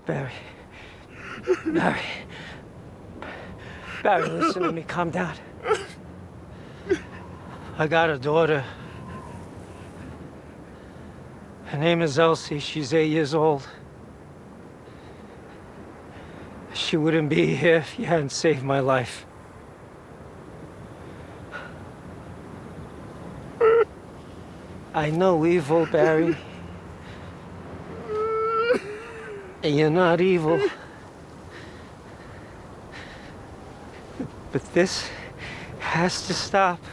Barry. Barry. Barry, listen to me. Calm down. I got a daughter. Her name is Elsie. She's 8 years old. She wouldn't be here if you hadn't saved my life. I know evil, Barry. And you're not evil. But this has to stop.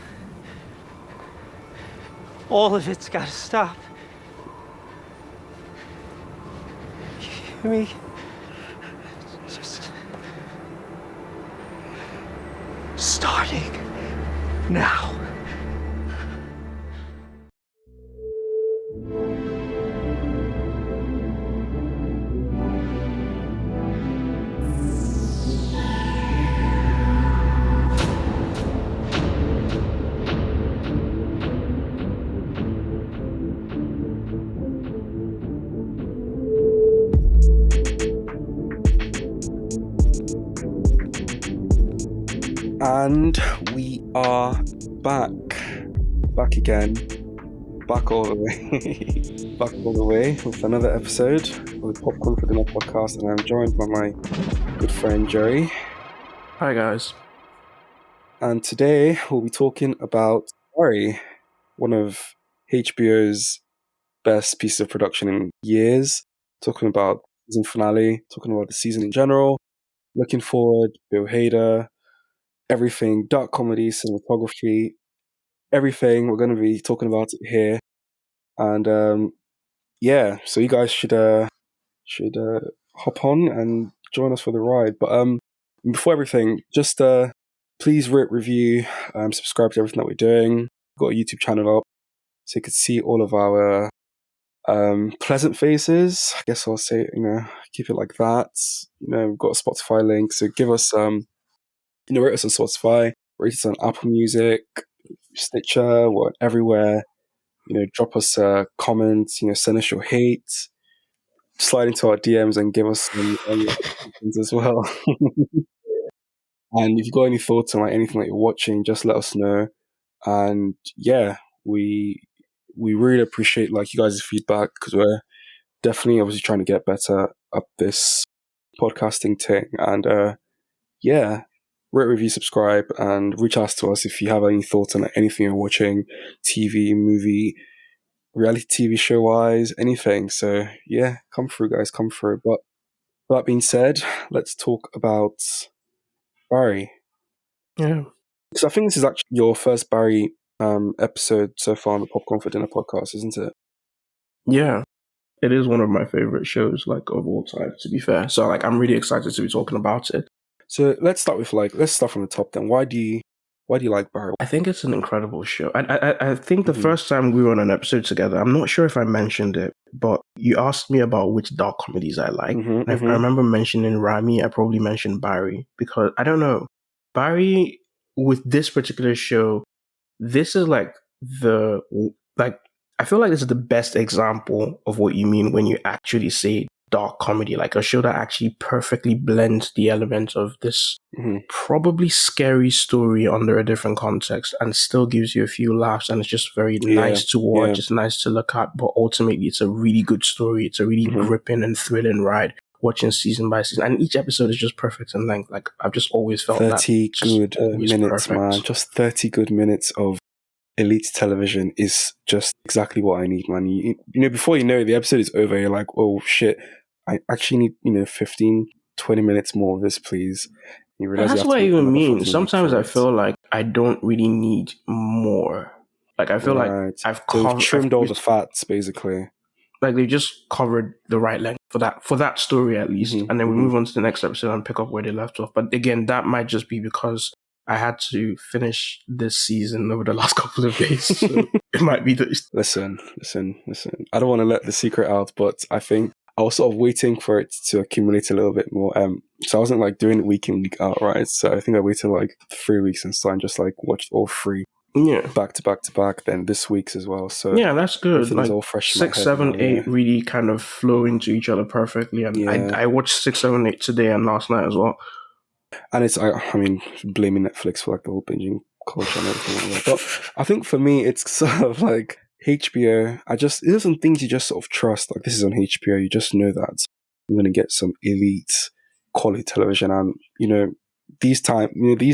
All of it's got to stop. You hear me? Just starting now. And we are back again, back all the way, back all the way with another episode of the Popcorn for Dinner podcast, and I'm joined by my good friend Jerry. Hi guys. And today we'll be talking about Barry, one of HBO's best pieces of production in years. Talking about the season finale, talking about the season in general, looking forward, Bill Hader, everything, dark comedy, cinematography, everything. We're going to be talking about it here. And so you guys should hop on and join us for the ride. But before everything, just please rate, review, subscribe to everything that we're doing. We've got a YouTube channel up so you can see all of our pleasant faces. I guess I'll say, keep it like that. We've got a Spotify link, so give us rate us on Spotify, rate us on Apple Music, Stitcher, or everywhere. Drop us a comment, send us your hate, slide into our DMs and give us some opinions as well. And if you've got any thoughts on anything that you're watching, just let us know. And yeah, we really appreciate you guys' feedback, because we're definitely obviously trying to get better at this podcasting thing. And rate, review, subscribe, and reach out to us if you have any thoughts on anything you're watching, TV, movie, reality TV show wise, anything. So yeah, come through guys, come through. But that being said, let's talk about Barry. Yeah. So I think this is actually your first Barry episode so far on the Popcorn for Dinner podcast, isn't it? Yeah. It is one of my favorite shows of all time, to be fair. So I'm really excited to be talking about it. So let's start with let's start from the top then. Why do you like Barry? I think it's an incredible show. I think the first time we were on an episode together, I'm not sure if I mentioned it, but you asked me about which dark comedies I like. I remember mentioning Rami. I probably mentioned Barry because I don't know. Barry, with this particular show, this is I feel like this is the best example of what you mean when you actually say dark comedy, a show that actually perfectly blends the elements of this probably scary story under a different context and still gives you a few laughs, and it's just very nice to watch. It's nice to look at, but ultimately it's a really good story. It's a really gripping and thrilling ride watching season by season, and each episode is just perfect in length. I've just always felt 30 good minutes, perfect. Man. Just 30 good minutes of elite television is just exactly what I need, man. Before you know it, the episode is over, you're like, oh shit, I actually need 15, 20 minutes more of this, please. That's what I even mean. Sometimes I feel like I don't really need more. I feel like they've trimmed all the fats, basically. They've just covered the right length for that story at least. And then we move on to the next episode and pick up where they left off. But again, that might just be because I had to finish this season over the last couple of days. So it might be that. Listen. I don't want to let the secret out, but I think I was sort of waiting for it to accumulate a little bit more. So I wasn't doing it week in, week out, right? So I think I waited 3 weeks and so I just watched all 3 Yeah. back to back to back, then this week's as well. So Yeah, that's good. everything is Like all fresh in my 6, head 7, now, 8 really kind of flow into each other perfectly. And Yeah. I watched 6, 7, 8 today and last night as well. And it's, I mean, blaming Netflix for like the whole binging culture and everything like that. But I think for me, it's sort of like HBO. There's some things you just sort of trust. Like, this is on HBO. You just know that you're going to get some elite quality television. And, these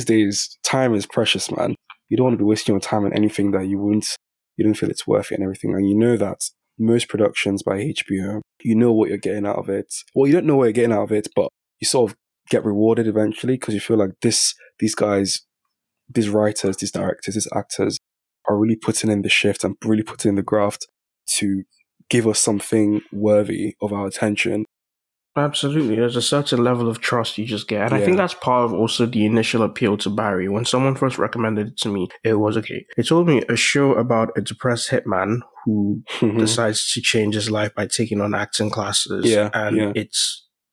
days, time is precious, man. You don't want to be wasting your time on anything that you don't feel it's worth it and everything. And you know that most productions by HBO, you know what you're getting out of it. Well, you don't know what you're getting out of it, but you sort of get rewarded eventually because you feel like these guys, these writers, these directors, these actors are really putting in the shift and really putting in the graft to give us something worthy of our attention. Absolutely. There's a certain level of trust you just get. And I think that's part of also the initial appeal to Barry. When someone first recommended it to me, it was okay. They told me a show about a depressed hitman who decides to change his life by taking on acting classes.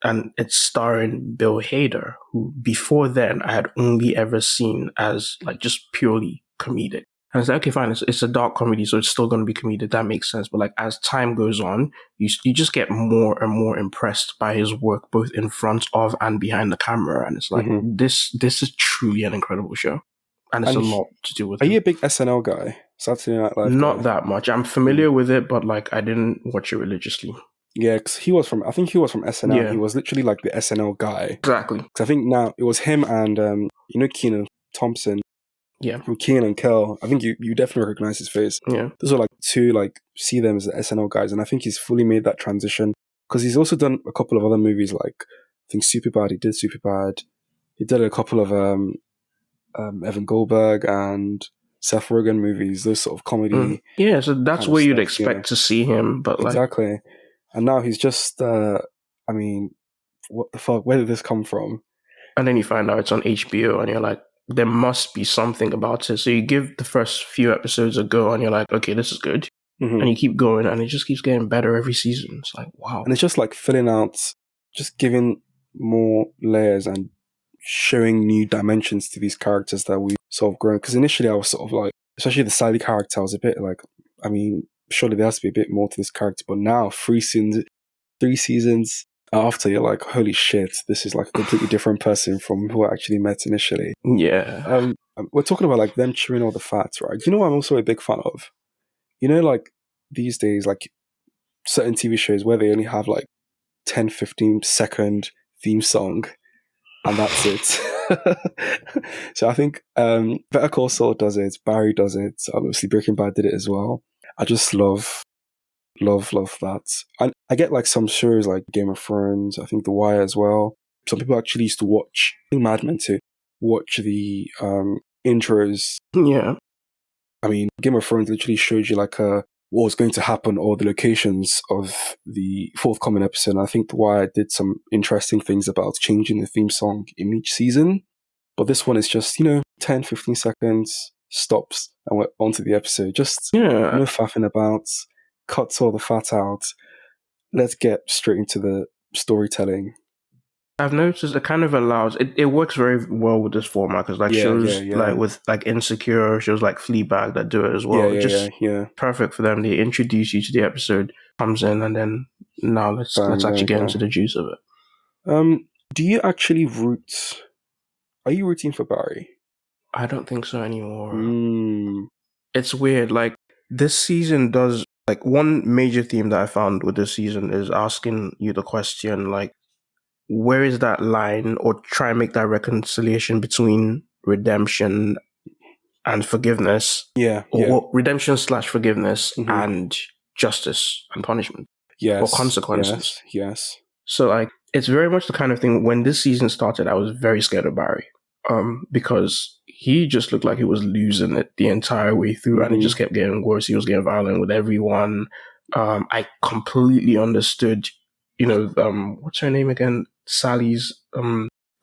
It's starring Bill Hader, who before then I had only ever seen as like just purely comedic. And I was like, okay, fine, it's a dark comedy, so it's still going to be comedic. That makes sense. But like as time goes on, you just get more and more impressed by his work, both in front of and behind the camera. And it's like, this is truly an incredible show. And it's a lot to do with it. Are you a big SNL guy? Saturday Night Live Not guy? that much. I'm familiar with it, but like I didn't watch it religiously. Yeah, because I think he was from SNL. Yeah. He was literally like the SNL guy. Exactly. Because I think now it was him and, Kenan Thompson. Yeah. From Kenan and Kel. I think you definitely recognize his face. Yeah. Those are like two, like, see them as the SNL guys. And I think he's fully made that transition. Because he's also done a couple of other movies, like, I think Superbad. He did Superbad. He did a couple of Evan Goldberg and Seth Rogen movies, those sort of comedy. Yeah, so that's where you'd expect to see him, but like... Exactly. And now he's just, I mean, what the fuck? Where did this come from? And then you find out it's on HBO and you're like, there must be something about it. So you give the first few episodes a go and you're like, okay, this is good. And you keep going and it just keeps getting better every season. It's like, wow. And it's just like filling out, just giving more layers and showing new dimensions to these characters that we sort of grown. Because initially I was sort of like, especially the Sally character, I was a bit like, I mean, surely there has to be a bit more to this character. But now, 3 seasons after, you're like, holy shit, this is like a completely different person from who I actually met initially. Yeah. We're talking about like them chewing all the fat, right? You know what I'm also a big fan of? You know, like these days, like certain TV shows where they only have like 10, 15 second theme song and that's it. So I think Better Call Saul does it, Barry does it, obviously Breaking Bad did it as well. I just love that. And I get like some shows like Game of Thrones, I think The Wire as well. Some people actually used to watch, I think Mad Men too, watch the intros. Yeah. I mean, Game of Thrones literally showed you like what was going to happen or the locations of the forthcoming episode. And I think The Wire did some interesting things about changing the theme song in each season. But this one is just, 10, 15 seconds, stops, and we're on to the episode. Just no faffing about, cuts all the fat out. Let's get straight into the storytelling. I've noticed it kind of allows it works very well with this format because like shows like with like Insecure, shows like Fleabag that do it as well. Perfect for them. They introduce you to the episode, comes in, and then now let's actually get into the juice of it. Do you actually are you rooting for Barry? I don't think so anymore. It's weird. Like this season does like one major theme that I found with this season is asking you the question like, where is that line, or try and make that reconciliation between redemption and forgiveness? Or redemption / forgiveness and justice and punishment. Or consequences. Yes. So like, it's very much the kind of thing, when this season started, I was very scared of Barry. Because he just looked like he was losing it the entire way through and it just kept getting worse. He was getting violent with everyone. I completely understood, what's her name again? Sally's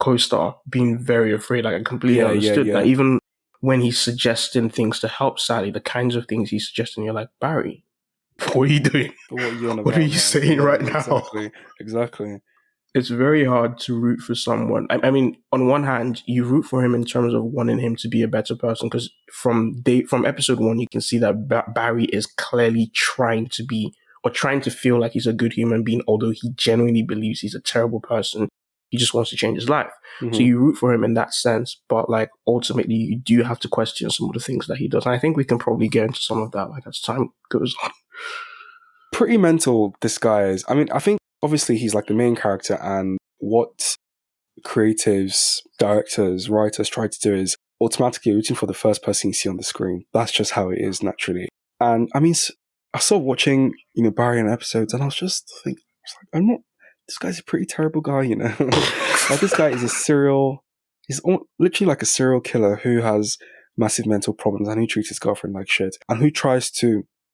co-star being very afraid. Like I completely understood that. Even when he's suggesting things to help Sally, the kinds of things he's suggesting, you're like, Barry, what are you doing? What are you saying right now? Exactly. it's very hard to root for someone. I mean, on one hand, you root for him in terms of wanting him to be a better person, because from episode 1, you can see that Barry is clearly trying to be, or trying to feel like he's a good human being, although he genuinely believes he's a terrible person. He just wants to change his life. Mm-hmm. So you root for him in that sense, but like ultimately you do have to question some of the things that he does. And I think we can probably get into some of that like as time goes on. Pretty mental, this guy is. I mean, I think obviously he's like the main character, and what creatives, directors, writers try to do is automatically rooting for the first person you see on the screen. That's just how it is naturally. And I mean, I saw watching, Barry and episodes, and I was just thinking, this guy's a pretty terrible guy, Like, this guy is he's literally like a serial killer who has massive mental problems and who treats his girlfriend like shit, and who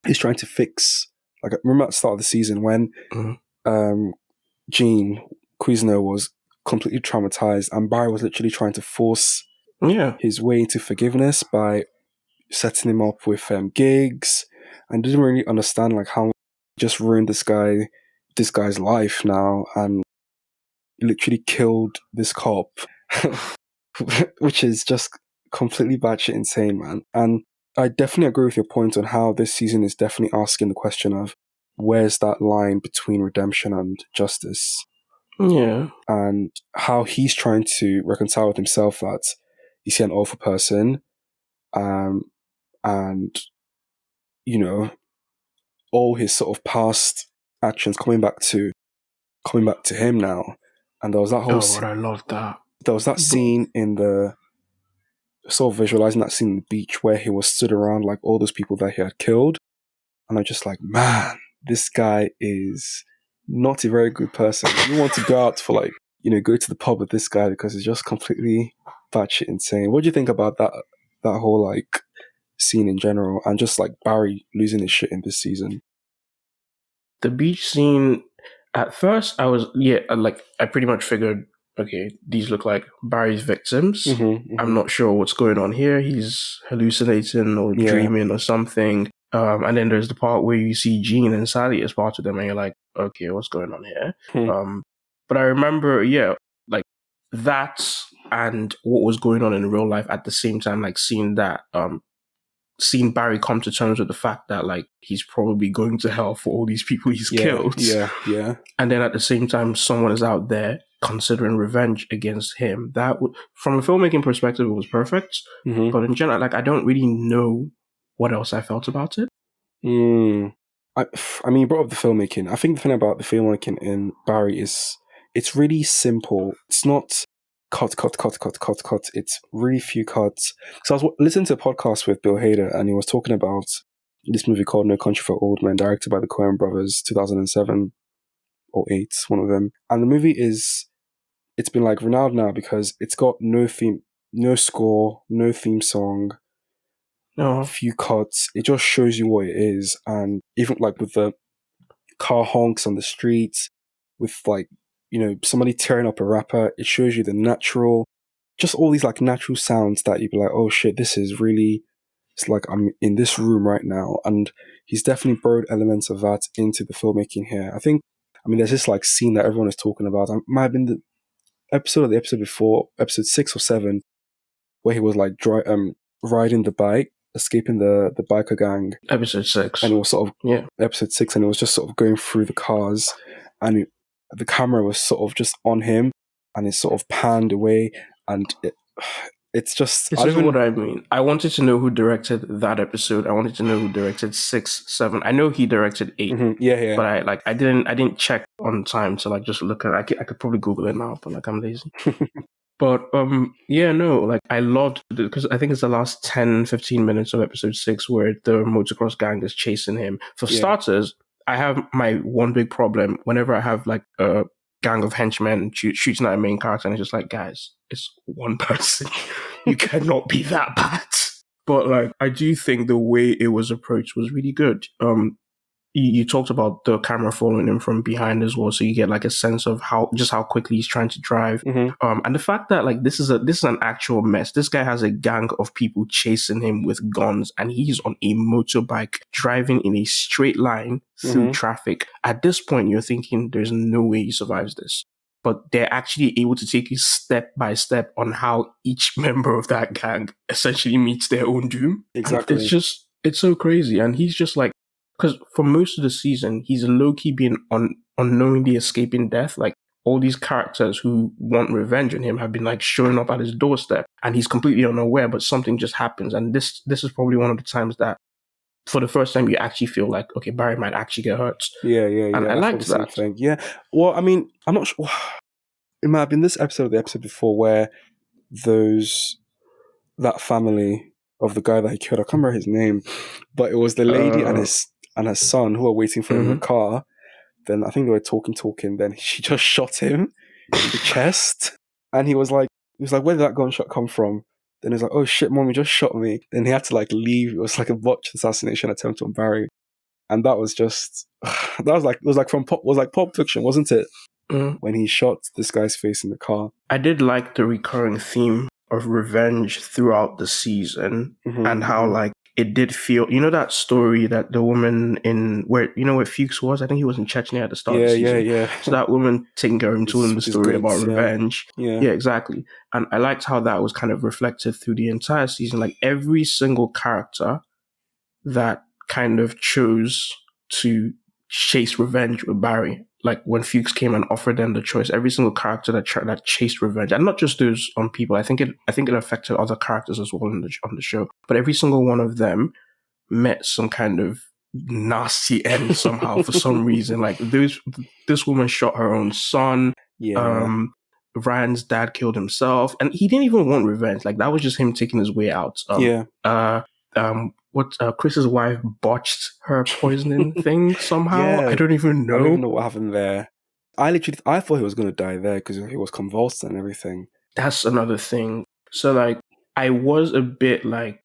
he's trying to fix, like, remember at the start of the season when Jean Cuisinart was completely traumatized, and Barry was literally trying to force his way into forgiveness by setting him up with gigs, and didn't really understand like how just ruined this guy's life now, and literally killed this cop, which is just completely batshit insane, man. And I definitely agree with your point on how this season is definitely asking the question of where's that line between redemption and justice. Yeah. And how he's trying to reconcile with himself that he's an awful person, and all his sort of past actions coming back to him now. And there was that whole I love that. There was that scene in the sort of visualizing that scene on the beach where he was stood around like all those people that he had killed, and I'm just like, man, this guy is not a very good person. You want to go out for go to the pub with this guy because he's just completely batshit insane. What do you think about that whole like scene in general, and just like Barry losing his shit in this season? The beach scene, at first I was I pretty much figured, okay, these look like Barry's victims. I'm not sure what's going on here. He's hallucinating or dreaming or something. And then there's the part where you see Jean and Sally as part of them, and you're like, okay, what's going on here? But I remember, like that and what was going on in real life at the same time, like seeing seeing Barry come to terms with the fact that like he's probably going to hell for all these people he's killed. Yeah. And then at the same time, someone is out there considering revenge against him. That from a filmmaking perspective, it was perfect. But in general, like I don't really know what else I felt about it. I mean, you brought up the filmmaking. I think the thing about the filmmaking in Barry is it's really simple. It's not cut. It's really few cuts. So I was listening to a podcast with Bill Hader, and he was talking about this movie called No Country for Old Men, directed by the Coen brothers, 2007 or 8, one of them. And the movie it's been like renowned now because it's got no theme, no score, no theme song, a few cuts. It just shows you what it is. And even like with the car honks on the streets, with like, somebody tearing up a rapper, it shows you the natural, just all these like natural sounds that you'd be like, oh shit, this is really, it's like I'm in this room right now. And he's definitely borrowed elements of that into the filmmaking here. I mean, there's this like scene that everyone is talking about. It might have been the episode before, episode 6 or 7, where he was like riding the bike, escaping the biker gang. Episode 6. And it was sort of, episode 6, and it was just sort of going through the cars, and the camera was sort of just on him, and it sort of panned away, and it's just... This is what I mean. I wanted to know who directed that episode. I wanted to know who directed 6, 7. I know he directed 8. Yeah. But I didn't check on time to like just look at it. I could probably Google it now, but like I'm lazy. But like I loved it because I think it's the last 10-15 minutes of episode 6 where the motocross gang is chasing him. For starters, I have my one big problem whenever I have like a gang of henchmen shooting at a main character, and it's just like, guys, it's one person. You cannot be that bad. But like I do think the way it was approached was really good. You talked about the camera following him from behind as well, so you get like a sense of how quickly he's trying to drive, and the fact that like this is an actual mess. This guy has a gang of people chasing him with guns, and he's on a motorbike driving in a straight line through traffic. At this point, you're thinking, "There's no way he survives this." but they're actually able to take you step by step on how each member of that gang essentially meets their own doom. Exactly. And it's so crazy. And he's just like, because for most of the season, he's low-key been unknowingly escaping death. Like, all these characters who want revenge on him have been like showing up at his doorstep, and he's completely unaware, but something just happens. And this is probably one of the times that, for the first time, you actually feel like, okay, Barry might actually get hurt. Yeah. And I liked that. Thing. Yeah. Well, I mean, I'm not sure. It might have been this episode or the episode before where that family of the guy that he killed, I can't remember his name, but it was the lady and her son who were waiting for him in the car. Then I think they were talking. Then she just shot him in the chest, and he was like, "Where did that gunshot come from?" Then he's like, "Oh shit, mom, you just shot me." Then he had to like leave. It was like a botched assassination attempt on Barry, and that was just it was like Pulp Fiction, wasn't it? When he shot this guy's face in the car. I did like the recurring theme of revenge throughout the season, and how like it did feel, that story that the woman where Fuchs was, I think he was in Chechnya at the start of the season. Yeah. So that woman taking care of him, told him the story about revenge. Yeah, exactly. And I liked how that was kind of reflected through the entire season. Like, every single character that kind of chose to chase revenge with Barry. Like, when Fuchs came and offered them the choice, every single character that chased revenge, and not just those on people. I think it affected other characters as well on the show. But every single one of them met some kind of nasty end somehow for some reason. Like, this woman shot her own son. Yeah. Ryan's dad killed himself, and he didn't even want revenge. Like, that was just him taking his way out. Chris's wife botched her poisoning thing somehow. Yeah. I don't even know. I don't even know what happened there. I thought he was going to die there because he was convulsed and everything. That's another thing. So, like, I was a bit like,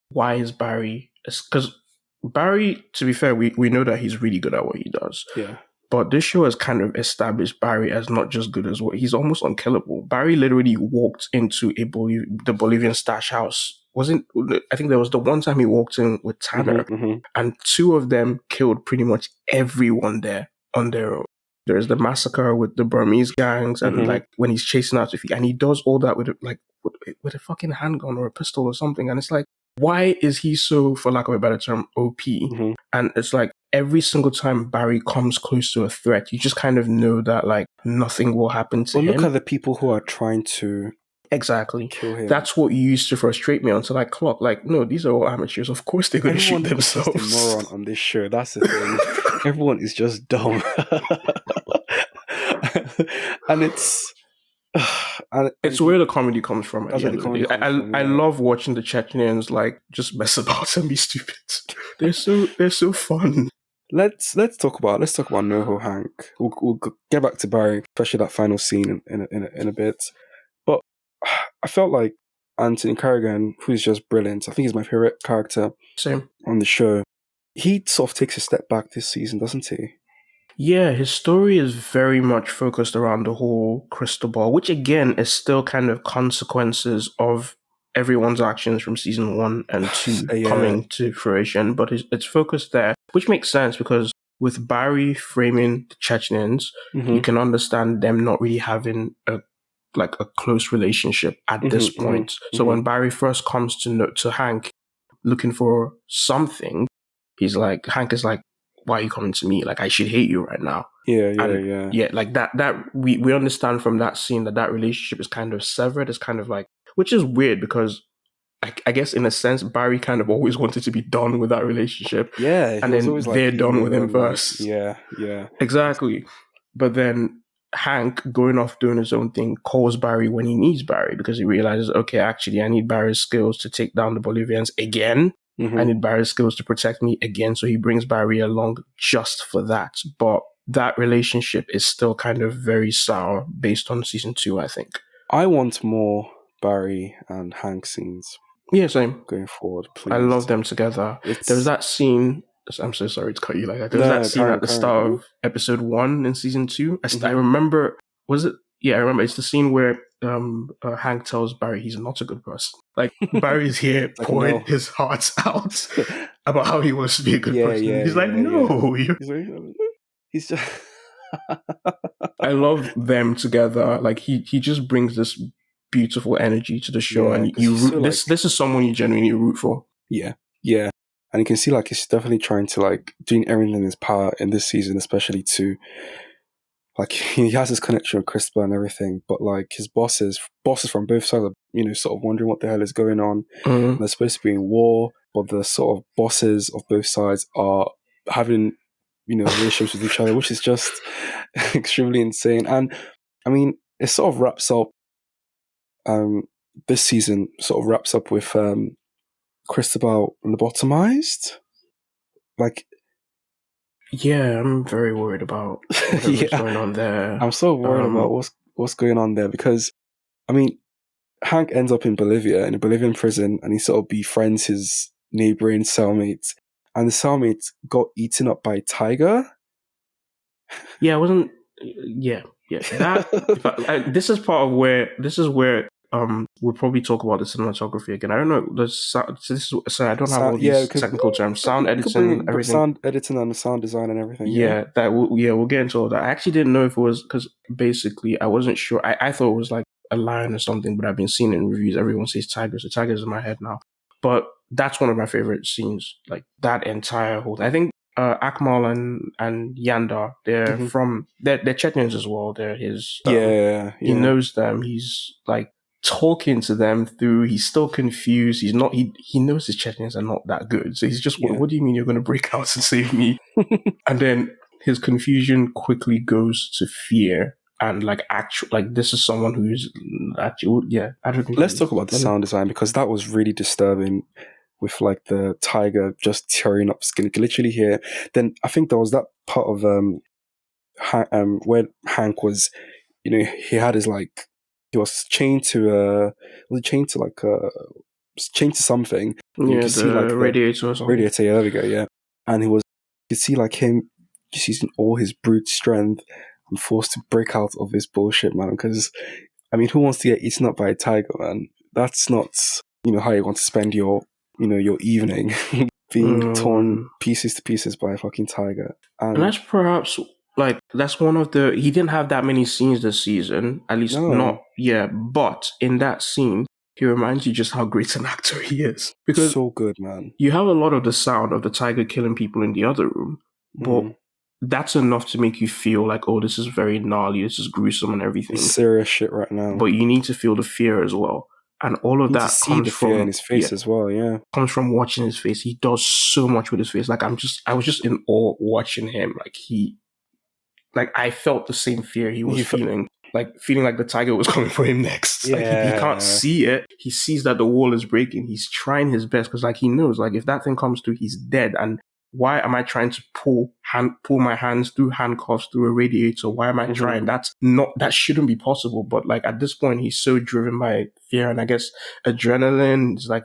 why is Barry? Because Barry, to be fair, we know that he's really good at what he does. Yeah. But this show has kind of established Barry as not just good as what he's almost unkillable. Barry literally walked into the Bolivian stash house. I think there was the one time he walked in with Tanner, and two of them killed pretty much everyone there on their own. There's the massacre with the Burmese gangs, and like when he's chasing out and he does all that with a fucking handgun or a pistol or something, and it's like, why is he so, for lack of a better term, OP? And it's like, every single time Barry comes close to a threat, you just kind of know that like nothing will happen to him. Look at the people who are trying to kill him. That's what used to frustrate me until I clocked, like, no, these are all amateurs. Of course they're going to shoot themselves. Everyone is just a moron on this show. That's the thing. Everyone is just dumb. And it's where the comedy comes from. I love watching the Chechens like just mess about and be stupid. They're so fun. Let's talk about NoHo Hank. We'll get back to Barry, especially that final scene in a bit. But I felt like Anthony Carrigan, who's just brilliant. I think he's my favorite character. Same on the show. He sort of takes a step back this season, doesn't he? Yeah, his story is very much focused around the whole crystal ball, which again is still kind of consequences of everyone's actions from season 1 and 2 coming to fruition. But it's focused there, which makes sense because with Barry framing the Chechens, you can understand them not really having a close relationship at this point. So when Barry first comes to Hank looking for something, Hank is like, why are you coming to me? Like, I should hate you right now. Yeah, like that we understand from that scene that relationship is kind of severed. It's kind of like, which is weird because I guess in a sense Barry kind of always wanted to be done with that relationship. Yeah, and then they're done with him first. Yeah, exactly. But then Hank, going off doing his own thing, calls Barry when he needs Barry because he realizes, okay, actually I need Barry's skills to take down the Bolivians again. I need Barry's skills to protect me again. So he brings Barry along just for that. But that relationship is still kind of very sour based on season 2, I think. I want more Barry and Hank scenes. Yeah, same. Going forward, please. I love them together. There was that scene. I'm so sorry to cut you like that. There was that scene at the start of episode 1 in season 2. I remember, was it? Yeah, I remember. It's the scene where Hank tells Barry he's not a good person. Like, Barry's here pouring his heart out about how he wants to be a good person. He's like, no. He's just... I love them together. Like he just brings this beautiful energy to the show, Yeah, and 'cause you he's root, so, like- this is someone you genuinely root for. Yeah, yeah. And you can see like he's definitely trying to like doing everything in his power in this season, especially to like he has his connection with Crispin and everything, but like his bosses from both sides are, you know, sort of wondering what the hell is going on. Mhm. They're supposed to be in war, but the sort of bosses of both sides are having, you know, relationships with each other, which is just extremely insane. And I mean, it sort of wraps up this season sort of wraps up with Cristobal lobotomized. Like, Yeah, I'm very worried about whatever's yeah, going on there. I'm so worried about what's going on there because, I mean, Hank ends up in Bolivia, in a Bolivian prison, and he sort of befriends his neighboring cellmate, and the cellmate got eaten up by a tiger. Yeah, I wasn't. Yeah, yeah. That this is part of where we'll probably talk about the cinematography again. I don't know. I don't have all these technical terms. Sound editing, everything. Sound editing and the sound design and everything. Yeah, we'll get into all that. I actually didn't know if it was because basically I wasn't sure. I thought it was like a lion or something, but I've been seeing in reviews everyone says tigers. So tigers in my head now. But that's one of my favorite scenes. Like that entire whole thing. I think Akmal and Yanda, they're from they're Chechens as well. They're his he knows them. He's like talking to them through. He's still confused. He's not. He knows his Chechens are not that good. So he's just what do you mean you're going to break out and save me? And then his confusion quickly goes to fear. And like this is someone who's actually I don't think. Let's talk about the sound design because that was really disturbing. With like the tiger just tearing up skin, you can literally hear. Then I think there was that part of where Hank was, you know, he had his like he was chained to chained to something. Yeah, you could see like the radiator or something. Radiator, yeah, there we go, yeah. And you could see like him just using all his brute strength and forced to break out of this bullshit, man. Because I mean, who wants to get eaten up by a tiger, man? That's not, you know, how you want to spend your evening being torn pieces to pieces by a fucking tiger. And that's perhaps that's one of the he didn't have that many scenes this season, at least not but in that scene he reminds you just how great an actor he is. Because so good, man. You have a lot of the sound of the tiger killing people in the other room, but that's enough to make you feel like, oh, this is very gnarly, this is gruesome and everything. It's serious shit right now. But you need to feel the fear as well. And all of that comes from in his face as well, comes from watching his face. He does so much with his face. Like I was just in awe watching him. Like I felt the same fear he was feeling. Like feeling like the tiger was coming for him next. Yeah. Like he can't see it. He sees that the wall is breaking. He's trying his best because like he knows like if that thing comes through, he's dead. And why am I trying to pull my hands through handcuffs through a radiator? Why am I trying? That shouldn't be possible. But like at this point, he's so driven by fear and I guess adrenaline. It's like,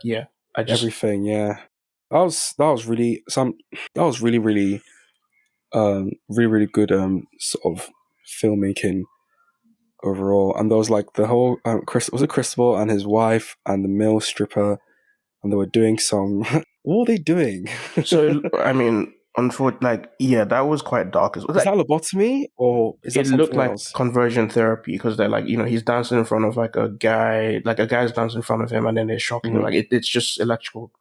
everything. Yeah, that was really really really good sort of filmmaking overall. And there was like the whole Cristobal and his wife and the male stripper, and they were doing some. What were they doing? So, I mean, unfortunately, that was quite dark. Is that lobotomy or is that it looked like else? Conversion therapy because they're like, he's dancing in front of like a guy, like a guy's dancing in front of him and then they're shocking him. Like it's just electrical.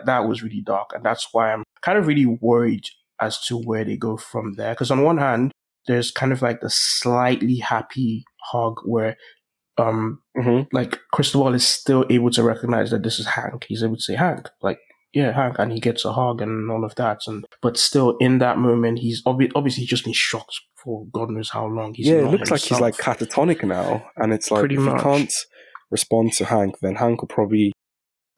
That was really dark. And that's why I'm kind of really worried as to where they go from there. Because on one hand, there's kind of like the slightly happy hug where like Cristobal is still able to recognize that this is Hank. He's able to say Hank, like, yeah, Hank, and he gets a hug and all of that. But still, in that moment, he's obviously just been shocked for God knows how long. It looks like he's like catatonic now, and it's like if he can't respond to Hank, then Hank will probably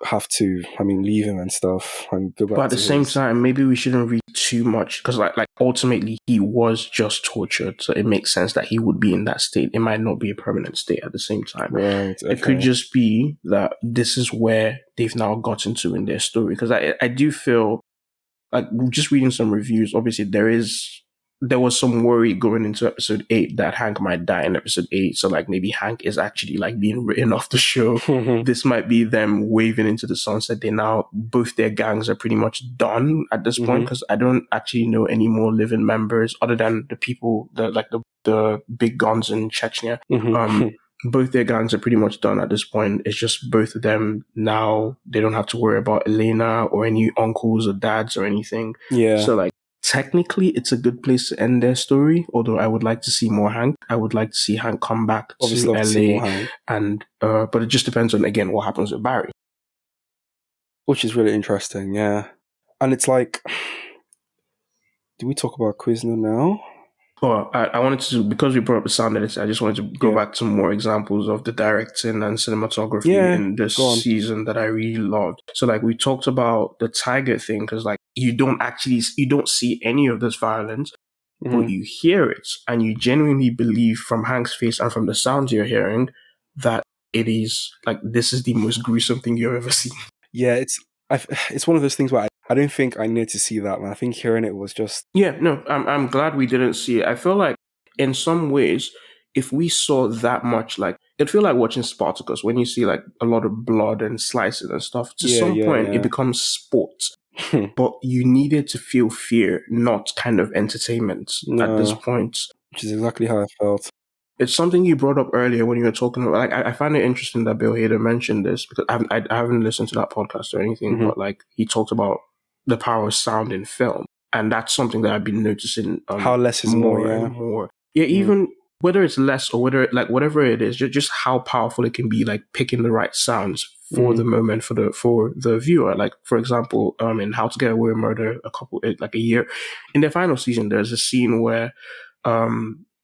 have to, leave him and stuff and go back. But at the same time, maybe we shouldn't read too much because, like ultimately, he was just tortured, so it makes sense that he would be in that state. It might not be a permanent state at the same time. Right. Okay. It could just be that this is where they've now gotten to in their story. Because I do feel like just reading some reviews. Obviously, there is there was some worry going into episode 8 that Hank might die in episode 8. So like maybe Hank is actually like being written off the show. This might be them waving into the sunset. Both their gangs are pretty much done at this point, because I don't actually know any more living members other than the people that like the big guns in Chechnya. Both their gangs are pretty much done at this point. It's just both of them now. They don't have to worry about Elena or any uncles or dads or anything. Yeah. So like technically it's a good place to end their story. Although I would like to see more Hank. I would like to see Hank come back Obviously to love to see more LA. Hank. And but it just depends on, again, what happens with Barry. Which is really interesting, yeah. And it's like, do we talk about Quizno now? Oh, I wanted to, because we brought up the sound editor, I just wanted to go back to more examples of the directing and cinematography in this season that I really loved. So like we talked about the tiger thing, because like you don't see any of this violence, but you hear it and you genuinely believe from Hank's face and from the sounds you're hearing that it is like, this is the most gruesome thing you've ever seen. Yeah, it's one of those things where I don't think I need to see that, man. I think hearing it was just... Yeah, no, I'm glad we didn't see it. I feel like in some ways, if we saw that much, like, it'd feel like watching Spartacus when you see like a lot of blood and slices and stuff. To some point, it becomes sport. But you needed to feel fear, not kind of entertainment at this point. Which is exactly how I felt. It's something you brought up earlier when you were talking about, like, I find it interesting that Bill Hader mentioned this, because I haven't listened to that podcast or anything, but like he talked about the power of sound in film. And that's something that I've been noticing. How less is more, yeah. And more. Yeah, even whether it's less or whatever it is, just how powerful it can be, like picking the right sounds for the moment for the viewer. Like, for example, in How to Get Away with Murder, a year in their final season, there's a scene where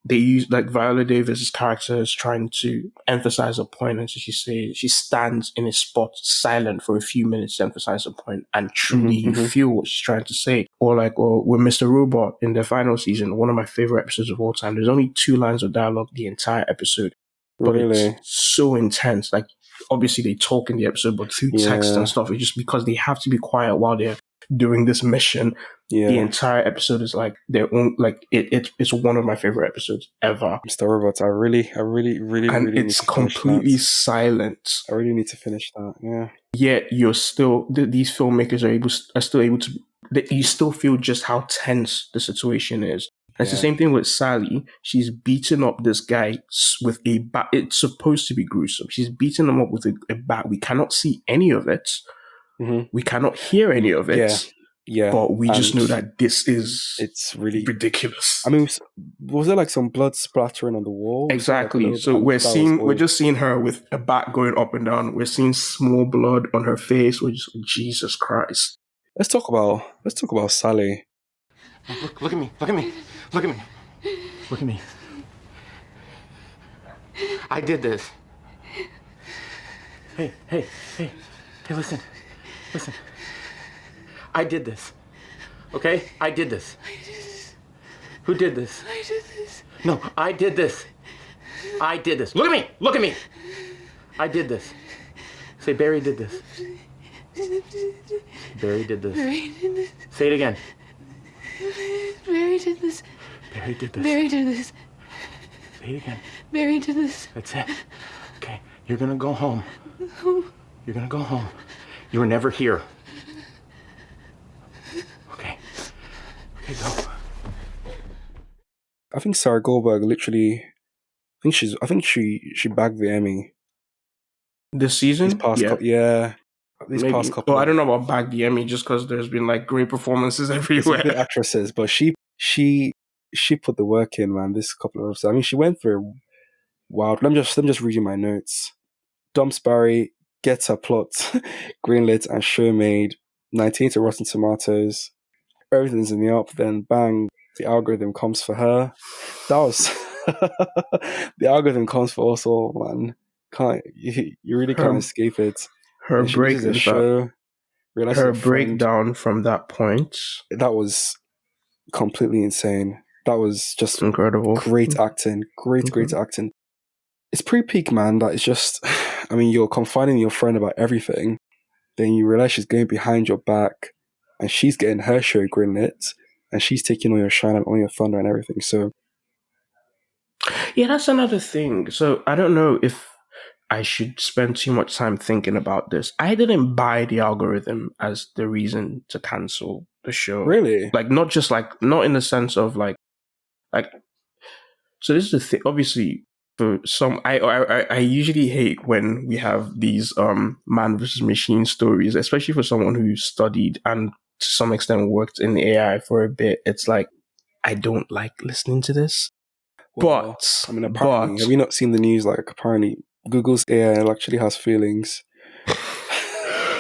they use, like, Viola Davis's character is trying to emphasize a point, and so she stands in a spot silent for a few minutes to emphasize a point, and truly you feel what she's trying to say. Or with Mr. Robot in their final season, one of my favorite episodes of all time. There's only 2 lines of dialogue the entire episode, but it's so intense. Like, obviously they talk in the episode, but through text and stuff, it's just because they have to be quiet while they're doing this mission. The entire episode is like their own, like it's one of my favorite episodes ever. Mr. Robot, I really and it's completely silent. I really need to finish that. Yeah. Yet you're still, these filmmakers are still able to, you still feel just how tense the situation is. And it's the same thing with Sally. She's beating up this guy with a bat. It's supposed to be gruesome. She's beating him up with a bat. We cannot see any of it. We cannot hear any of it. Yeah. But we just know that it's really ridiculous. I mean, was there like some blood splattering on the wall? Exactly. So we're just seeing her with a bat going up and down. We're seeing small blood on her face. We're just, Jesus Christ. Let's talk about Sally. Look at me. Look at me. Look at me. Look at me. I did this. Hey, listen. I did this. Okay? I did this. Who did this? I did this. No, I did this. I did this. Look at me. Look at me. I did this. Say, Barry did this. Barry did this. Barry did this. Say it again. Barry did this. Barry did this. Barry did this. Say it again. Barry did this. That's it. Okay, you're gonna go home. You're gonna go home. You were never here. Okay, go. I think Sarah Goldberg literally, I think she bagged the Emmy. This season? These past couple. Well, I don't know about bag the Emmy, just because there's been like great performances everywhere. Good actresses, but she put the work in, man. This couple of episodes. I mean, she went through wild. Let me just read you my notes. Dumps Barry, gets her plot greenlit and show made. 19 to Rotten Tomatoes. Everything's in the up. Then bang, the algorithm comes for her. That was the algorithm comes for us all, man. You really can't escape it. Her breakdown from that point. That was completely insane. That was just incredible. Great acting. Great acting. It's pretty peak, man. That is just, I mean, you're confiding your friend about everything. Then you realize she's going behind your back and she's getting her show greenlit. and she's taking all your shine and all your thunder and everything. So Yeah, that's another thing. So I don't know if I should spend too much time thinking about this. I didn't buy the algorithm as the reason to cancel the show. really, Like, not just like, not in the sense of like, so this is the thing. Obviously, for some, I usually hate when we have these man versus machine stories, especially for someone who studied and to some extent worked in AI for a bit. It's like, I don't like listening to this. well, I mean, apparently, have you not seen the news? Like, apparently, Google's AI actually has feelings.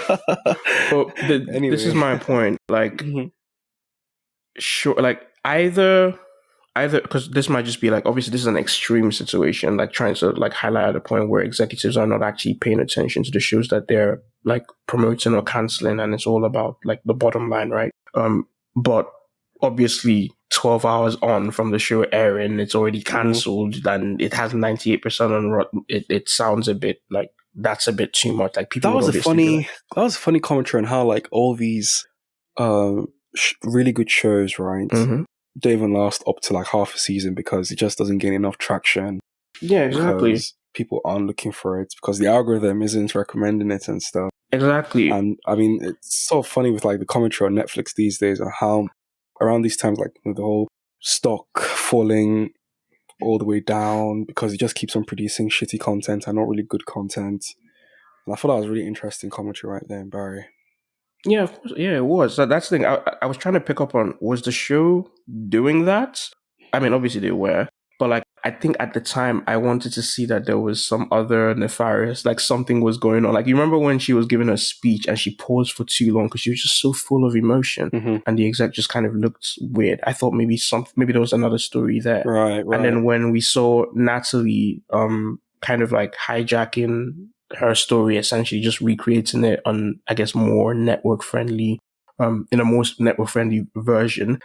But Anyway. this is my point. Like, Mhm. sure, like either because this might just be like, obviously this is an extreme situation, like trying to like highlight at a point where executives are not actually paying attention to the shows that they're like promoting or canceling, and it's all about like the bottom line, right? But obviously 12 hours on from the show airing, it's already cancelled, and it has 98% on Rotten. It sounds a bit like that's a bit too much. Like, people That would was a obviously be like, funny commentary on how like all these really good shows, right? mm-hmm. Don't even last up to like half a season because it just doesn't gain enough traction. Yeah, exactly. Because people aren't looking for it because the algorithm isn't recommending it and stuff. Exactly. And I mean, it's so funny with like the commentary on Netflix these days on how around these times, like with the whole stock falling all the way down because it just keeps on producing shitty content and not really good content. And I thought that was really interesting commentary right there in Barry. Yeah, of course. Yeah, it was. That's the thing. I was trying to pick up on, was the show doing that? I mean, obviously they were, but like, I think at the time I wanted to see that there was some other nefarious, like something was going on. Like, you remember when she was giving her speech and she paused for too long because she was just so full of emotion, and the exec just kind of looked weird. I thought maybe there was another story there. Right. And then when we saw Natalie, kind of like hijacking her story, essentially just recreating it on, I guess, more network friendly, in a more network friendly version.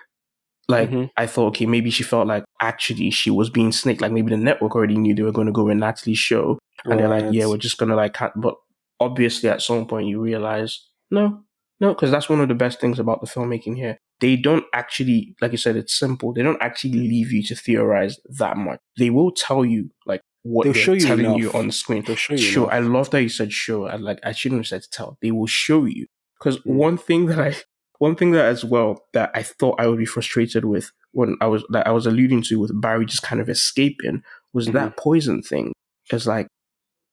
Like, I thought, okay, maybe she felt like actually she was being snaked. Like, maybe the network already knew they were going to go in Natalie's show, and they're like, yeah, we're just going to like, but obviously at some point you realize, no, because that's one of the best things about the filmmaking here. They don't actually, like you said, it's simple. They don't actually leave you to theorize that much. They will tell you like what They'll they're show you telling enough. you on screen. They'll show you Show. enough. I love that you said show. I shouldn't have said tell. They will show you. Because one thing that as well that I thought I would be frustrated with when I was alluding to with Barry just kind of escaping was that poison thing. It's like,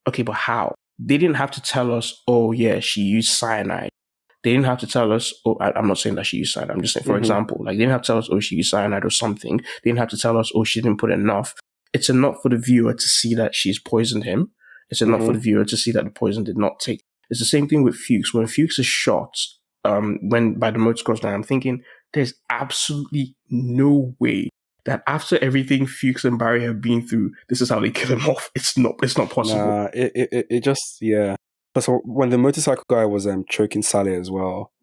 okay, but how? They didn't have to tell us, oh yeah, she used cyanide. They didn't have to tell us, oh, I'm not saying that she used cyanide. I'm just saying, for example, like, they didn't have to tell us, oh, she used cyanide or something. They didn't have to tell us, oh, she didn't put enough. It's enough for the viewer to see that she's poisoned him. It's enough for the viewer to see that the poison did not take. It's the same thing with Fuchs. When Fuchs is shot, when by the motocross line, I'm thinking there's absolutely no way that after everything Fuchs and Barry have been through, this is how they kill him off. It's not possible. Nah, it just, yeah. So when the motorcycle guy was choking Sally as well,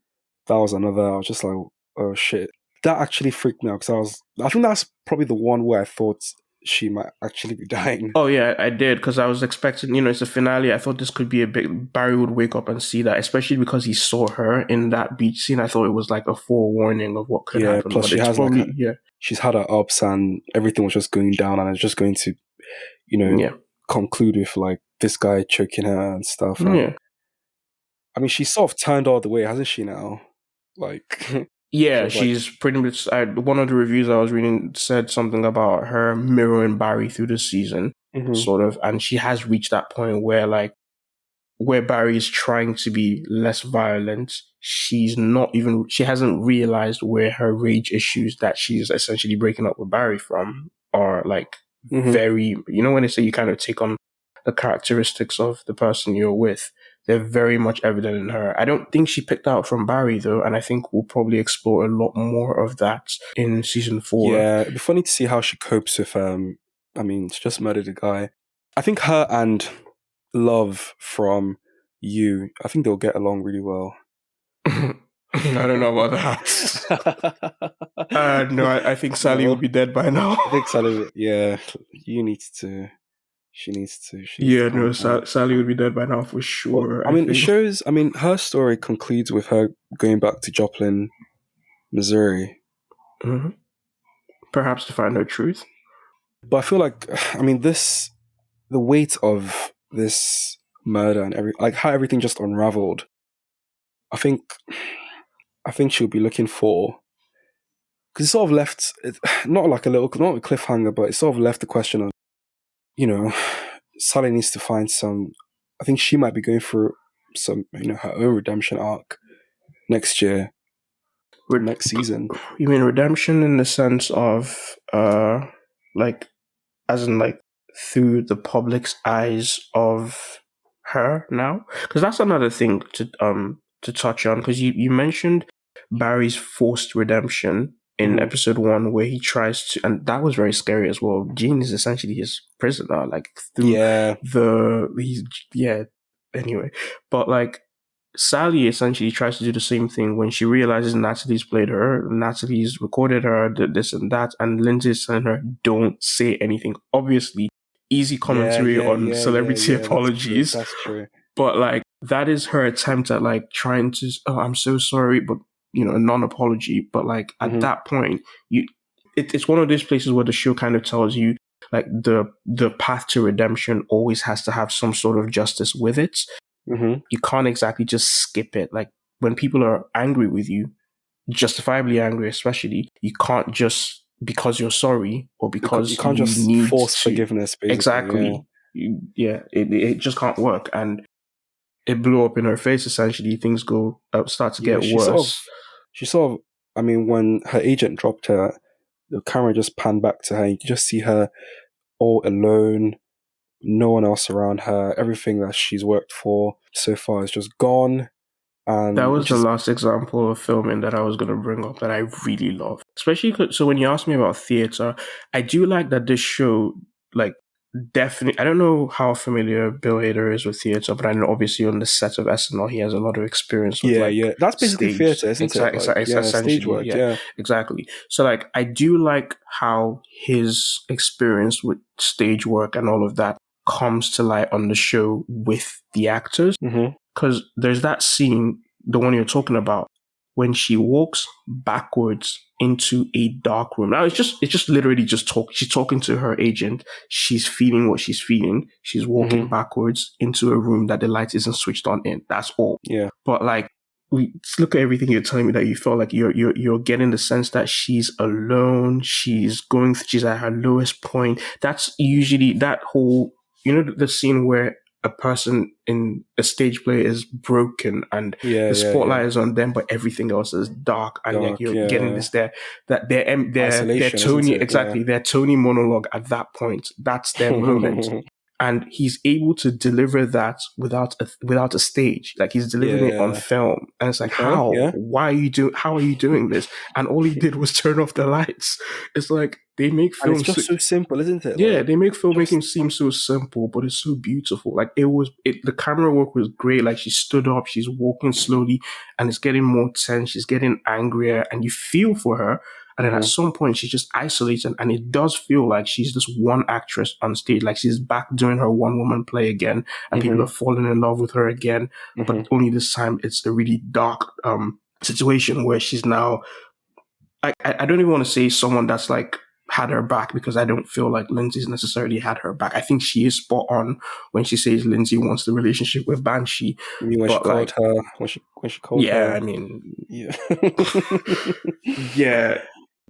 that was another. I was just like, oh shit, that actually freaked me out because I think that's probably the one where I thought she might actually be dying. Oh yeah, I did, because I was expecting, it's a finale. I thought this could be a big, Barry would wake up and see that, especially because he saw her in that beach scene. I thought it was like a forewarning of what could happen. Plus but she has probably, she's had her ups and everything was just going down, and it's just going to, conclude with like this guy choking her and stuff. And, I mean, she's sort of turned all the way, hasn't she now? Like, yeah, she's pretty much. One of the reviews I was reading said something about her mirroring Barry through the season, sort of, and she has reached that point where Barry is trying to be less violent. She hasn't realized where her rage issues that she's essentially breaking up with Barry from are like very, when they say you kind of take on the characteristics of the person you're with, they're very much evident in her. I don't think she picked out from Barry though, and I think we'll probably explore a lot more of that in season 4. Yeah, it'd be funny to see how she copes with, I mean, she just murdered a guy. I think her and Love from You, I think they'll get along really well. I don't know about that. No, I think Sally would be dead by now. I think Sally, she needs to. Sally would be dead by now for sure. Well, it shows, her story concludes with her going back to Joplin, Missouri. Hmm. Perhaps to find her truth. But I feel like, I mean, the weight of this murder and like how everything just unraveled. I think, she'll be looking for, because it sort of left not like not a cliffhanger, but it sort of left the question of, you know, Sally needs to find some. I think she might be going through some, her own redemption arc next year, Red- next season. you mean redemption in the sense of, like, as in like through the public's eyes of her now? Because that's another thing to touch on. Because you mentioned Barry's forced redemption in Mhm. episode 1, where he tries to, and that was very scary as well. Jean is essentially his prisoner, like through Yeah, he's, yeah. Anyway, but like Sally essentially tries to do the same thing when she realizes Natalie's played her, Natalie's recorded her, did this and that, and Lindsay's telling her, don't say anything. Obviously, easy yeah, commentary yeah, on yeah, yeah, celebrity yeah. That's true. apologies. That's true. But like, that is her attempt at like trying to, oh, I'm so sorry, but a non-apology. But like at Hmm. that point, it's one of those places where the show kind of tells you like the path to redemption always has to have some sort of justice with it. Hmm. You can't exactly just skip it. Like when people are angry with you, justifiably angry, especially, you can't just because you're sorry or You because can't you just need force to. forgiveness, basically. Yeah, Exactly. It just can't work. And it blew up in her face, essentially. Things start to yeah. get worse. She sort of. I mean, when her agent dropped her, the camera just panned back to her. And you can just see her all alone, no one else around her. Everything that she's worked for so far is just gone, That and was which the is last example of filming that I was going to bring up that I really love. Especially so when you ask me about theater, I do like that this show, like, definitely, I don't know how familiar Bill Hader is with theater, but I know obviously on the set of SNL, he has a lot of experience with yeah, like yeah. That's basically stage, theater, isn't it? Like, yeah, stage essentially, work. yeah, Yeah. exactly. So like, I do like how his experience with stage work and all of that comes to light on the show with the actors. Hmm. Because there's that scene, the one you're talking about, when she walks backwards into a dark room. Now it's just literally just talk. She's talking to her agent. She's feeling what she's feeling. She's walking Hmm. backwards into a room that the light isn't switched on in. That's all. Yeah. But like, look at everything you're telling me that you felt like you're getting the sense that she's alone. She's at her lowest point. That's usually that whole, the scene where a person in a stage play is broken and Yeah. the Yeah. Yeah. spotlight is on them, but everything else is dark, and like Dark. you're getting Yeah. this there that their Isolation, isn't Tony, it? Yeah. exactly, their Tony monologue at that point. That's their moment. And he's able to deliver that without a stage. Like he's delivering it on Yeah. film, and it's like, Okay. how? Yeah. Why are you doing? How are you doing this? And all he did was turn off the lights. It's like they make And it's films. just so simple, isn't it? Yeah, Like, they make filmmaking just seem so simple, but it's so beautiful. Like the camera work was great. Like she stood up, she's walking slowly, and it's getting more tense. She's getting angrier, and you feel for her. And then at Mhm. some point, she's just isolated, and it does feel like she's this one actress on stage. Like she's back doing her one woman play again, and people are Mhm. falling in love with her again. But Mhm. only this time, it's a really dark situation where she's now. I don't even want to say someone that's like had her back, because I don't feel like Lindsay's necessarily had her back. I think she is spot on when she says Lindsay wants the relationship with Banshee. You mean when she But called like, her when she called yeah, her? I mean, Yeah. yeah,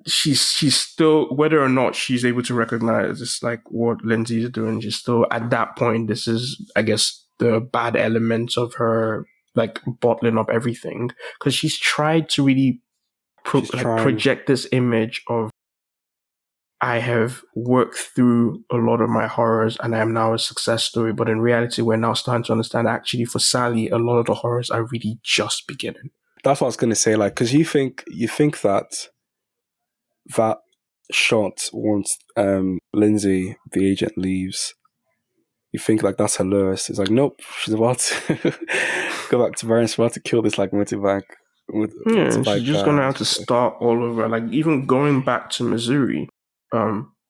she's still, whether or not she's able to recognize it's like what Lindsay is doing, she's still at that point. This is, I guess, the bad elements of her like bottling up everything, because she's tried to really She's trying. project this image of, I have worked through a lot of my horrors and I am now a success story. But in reality, we're now starting to understand actually for Sally, a lot of the horrors are really just beginning. That's what I was gonna say. Like, because you think that shot once Lindsay, the agent, leaves, you think like that's her lowest. It's like, nope, she's about to go back to Varys, about to kill this like motorbike Yeah, and she's motorbike just guy. gonna have to start all over. Like even going back to Missouri,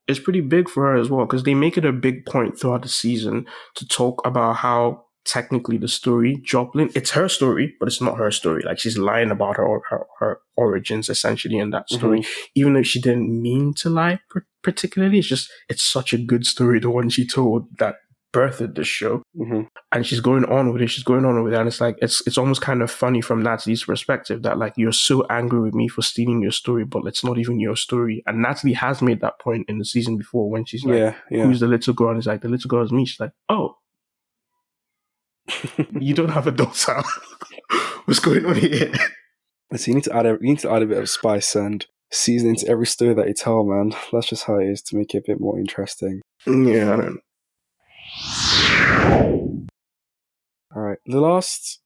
it's pretty big for her as well, because they make it a big point throughout the season to talk about how technically the story. Joplin, it's her story, but it's not her story. Like, she's lying about her origins essentially in that story, even though she didn't mean to lie particularly. It's such a good story, the one she told that birthed the show. And she's going on with it. And it's like, it's almost kind of funny from Natalie's perspective that, like, you're so angry with me for stealing your story, but it's not even your story. And Natalie has made that point in the season before when she's like, who's the little girl? And it's like, the little girl is me. She's like, oh, you don't have a daughter. What's going on here? So you need to add a bit of spice and seasoning to every story that you tell, man. That's just how it is, to make it a bit more interesting. Yeah, I don't know. All right, the last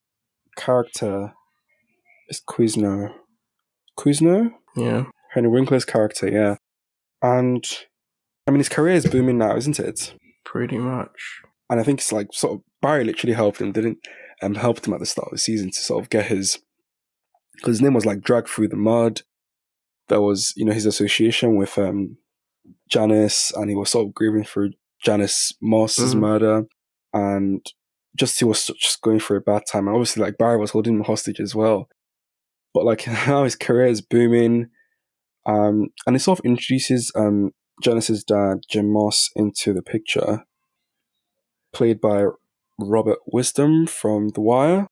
character is Quizno. Yeah. Henry Winkler's character, yeah. And I mean, his career is booming now, isn't it? Pretty much. And I think it's like sort of Barry literally helped him at the start of the season to sort of get because his name was like dragged through the mud. There was, his association with Janice, and he was sort of grieving through Janice Moss's murder, and he was just going through a bad time. And obviously, like, Barry was holding him hostage as well. But like, now his career is booming, and it sort of introduces Janice's dad, Jim Moss, into the picture, played by Robert Wisdom from The Wire.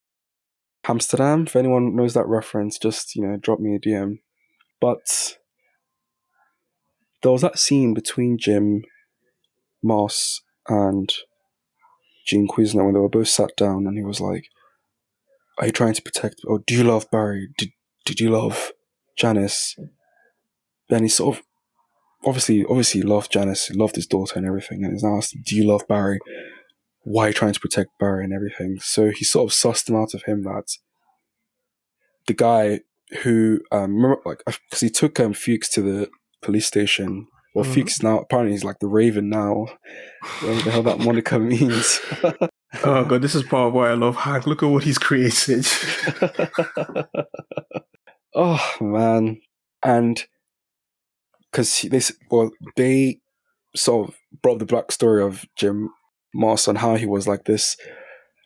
Amsterdam, if anyone knows that reference, just, drop me a DM. But there was that scene between Jim Moss and Gene Quizno when they were both sat down, and he was like, are you trying to protect, or do you love Barry? Did you love Janice? Then he sort of, obviously loved Janice, he loved his daughter and everything, and he's now asked, do you love Barry? Why are you trying to protect Barry and everything? So he sort of sussed him out of him that the guy who, remember, like, because he took Fuchs to the police station. Well, Fuchs now, apparently he's like the Raven now. Whatever the hell that moniker means. Oh god, this is part of why I love Hank. Look at what he's created. Oh man. And because they sort of brought the backstory of Jim Moss on how he was like this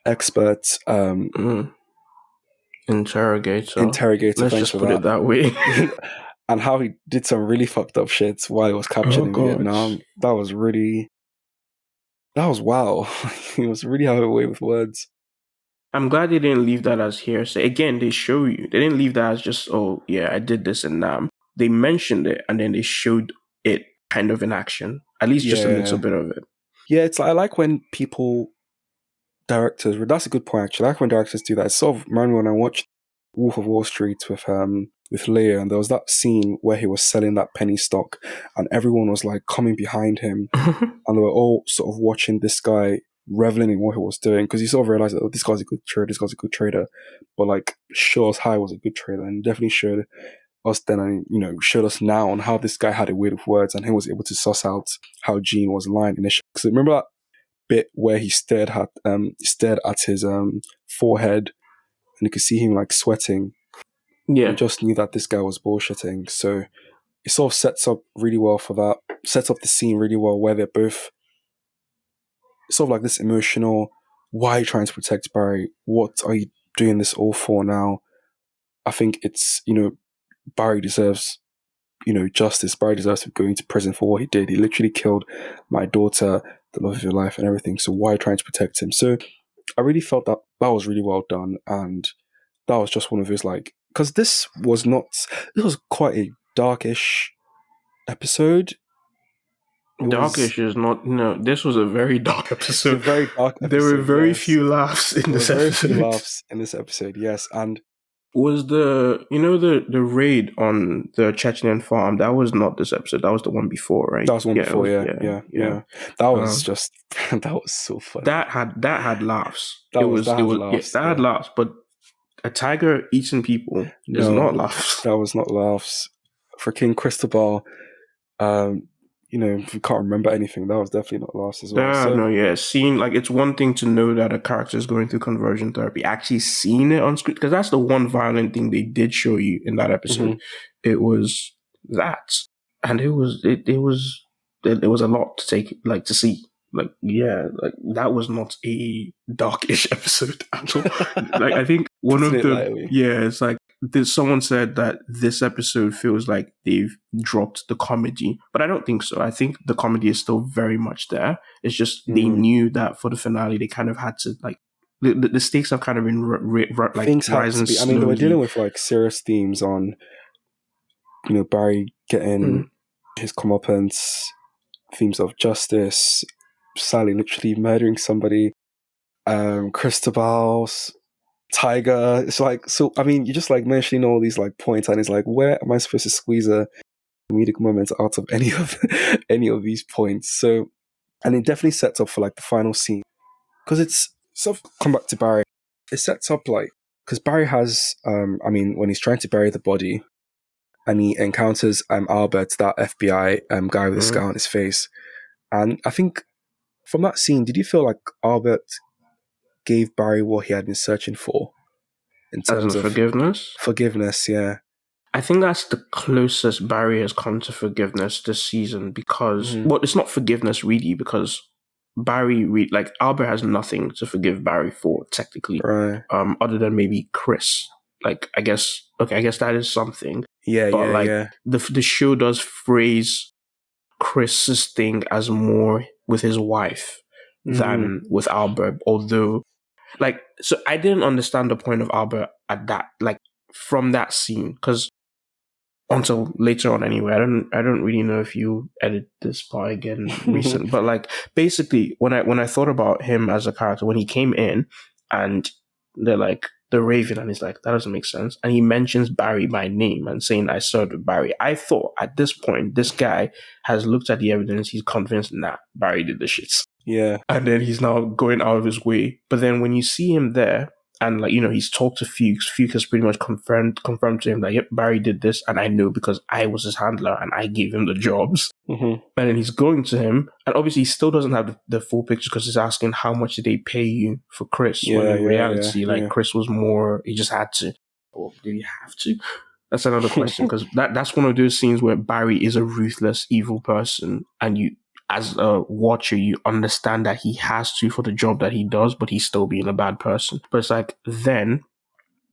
expert interrogator. Let's just put it that way. And how he did some really fucked up shit while he was captured in Vietnam. That was wow. He was really having a way with words. I'm glad they didn't leave that as hearsay. Again, they show you. They didn't leave that as just, oh, yeah, I did this in Nam. They mentioned it, and then they showed it kind of in action. At least just a little bit of it. Yeah, it's like, I like when directors, that's a good point actually, I like when directors do that. It's sort of reminded me when I watched Wolf of Wall Street with Leo, and there was that scene where he was selling that penny stock, and everyone was like coming behind him, and they were all sort of watching this guy reveling in what he was doing, because you sort of realize that, oh, this guy's a good trader, but like, show us how he was a good trader, and definitely showed us then, and showed us now on how this guy had a way with words, and he was able to suss out how Gene was lying initially. Because remember that bit where he stared at his forehead, and you could see him like sweating. Yeah, you just knew that this guy was bullshitting. So it sort of sets up really well for that. Sets up the scene really well, where they're both sort of like this emotional, why are you trying to protect Barry? What are you doing this all for now? I think it's, Barry deserves, justice. Barry deserves to go into prison for what he did. He literally killed my daughter, the love of your life and everything. So why are you trying to protect him? So I really felt that was really well done. And that was just one of his, like, because this was quite a darkish episode. Darkish is not, no, this was a very dark episode. A very dark episode. There were very few laughs in this episode. Very few laughs in this episode, yes. And was the raid on the Chechenian farm, that was not this episode, that was the one before, right? That was one before, yeah. That was that was so funny. That had laughs. That had laughs, but a tiger eating people is not laughs. That was not laughs. For King Cristobal, if you can't remember anything, that was definitely not laughs as well. Seeing, like, it's one thing to know that a character is going through conversion therapy. Actually seeing it on screen, because that's the one violent thing they did show you in that episode. Mm-hmm. It was that, and it was a lot to take, like, to see. Like, yeah, like that was not a darkish episode at all. Like, I think one of Putting it the, lightly. yeah, it's like, someone said that this episode feels like they've dropped the comedy, but I don't think so. I think the comedy is still very much there. It's just they knew that for the finale, they kind of had to, like, the stakes have kind of been like Things had rising to be. I slowly. mean, they were dealing with like serious themes on, you know, Barry getting his comeuppance, themes of justice, Sally literally murdering somebody, Cristobal's Tiger. It's like, so I mean, you're just like mentioning all these like points, and it's like, where am I supposed to squeeze a comedic moment out of any of any of these points? So, and it definitely sets up for like the final scene, because it's sort of come back to Barry. It sets up like, because Barry has, I mean, when he's trying to bury the body, and he encounters Albert, that FBI guy with a scar on his face, and I think from that scene, did you feel like Albert gave Barry what he had been searching for in terms As in of forgiveness? forgiveness? Yeah. I think that's the closest Barry has come to forgiveness this season because, well, it's not forgiveness really because Barry, like Albert has nothing to forgive Barry for technically, Right. other than maybe Chris. Like, I guess that is something. Yeah, But like yeah. the show does phrase Chris's thing as more with his wife than with Albert. Although, like, so I didn't understand the point of Albert at that, like, from that scene, because until later on anyway. I don't really know if you edit this part again recent, but like basically when I thought about him as a character, when he came in and they're like the Raven, and he's like, that doesn't make sense, and he mentions Barry by name and saying I served with Barry, I thought at this point this guy has looked at the evidence, he's convinced Barry did the shits. Yeah. And then he's now going out of his way. But then when you see him there, and like, you know, he's talked to Fuchs. Fuchs has pretty much confirmed to him that, yep, Barry did this, and I know because I was his handler and I gave him the jobs. And then he's going to him, and obviously he still doesn't have the full picture because he's asking how much did they pay you for Chris? When in reality, Chris was more, he just had to. Or did he have to? That's another question, because that's one of those scenes where Barry is a ruthless, evil person, and you, as a watcher, you understand that he has to for the job that he does, but he's still being a bad person. But it's like, then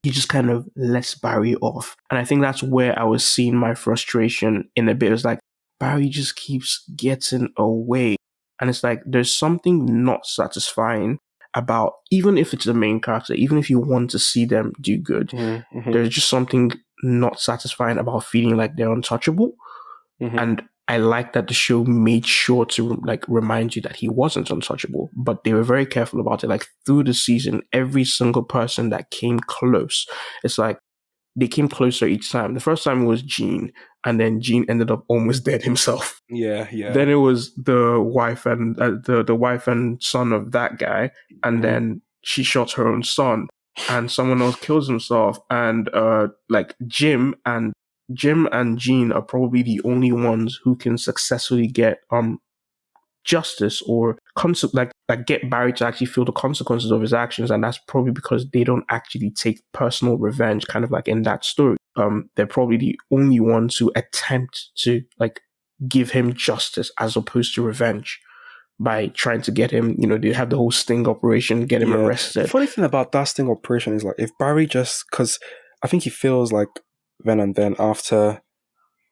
he just kind of lets Barry off. And I think that's where I was seeing my frustration in a bit. It was like, Barry just keeps getting away. And it's like, there's something not satisfying about, even if it's the main character, even if you want to see them do good, there's just something not satisfying about feeling like they're untouchable. And I like that the show made sure to like remind you that he wasn't untouchable, but they were very careful about it. Like through the season, every single person that came close, it's like they came closer each time. The first time it was Gene, and then Gene ended up almost dead himself. Yeah. Then it was the wife and the wife and son of that guy, and then she shot her own son, and someone else kills himself, and like Jim and Gene are probably the only ones who can successfully get justice or like get Barry to actually feel the consequences of his actions, and that's probably because they don't actually take personal revenge, kind of like in that story. They're probably the only ones who attempt to like give him justice as opposed to revenge by trying to get him, you know, they have the whole sting operation, get him arrested. The funny thing about that sting operation is like, if Barry just, because I think he feels like then and then after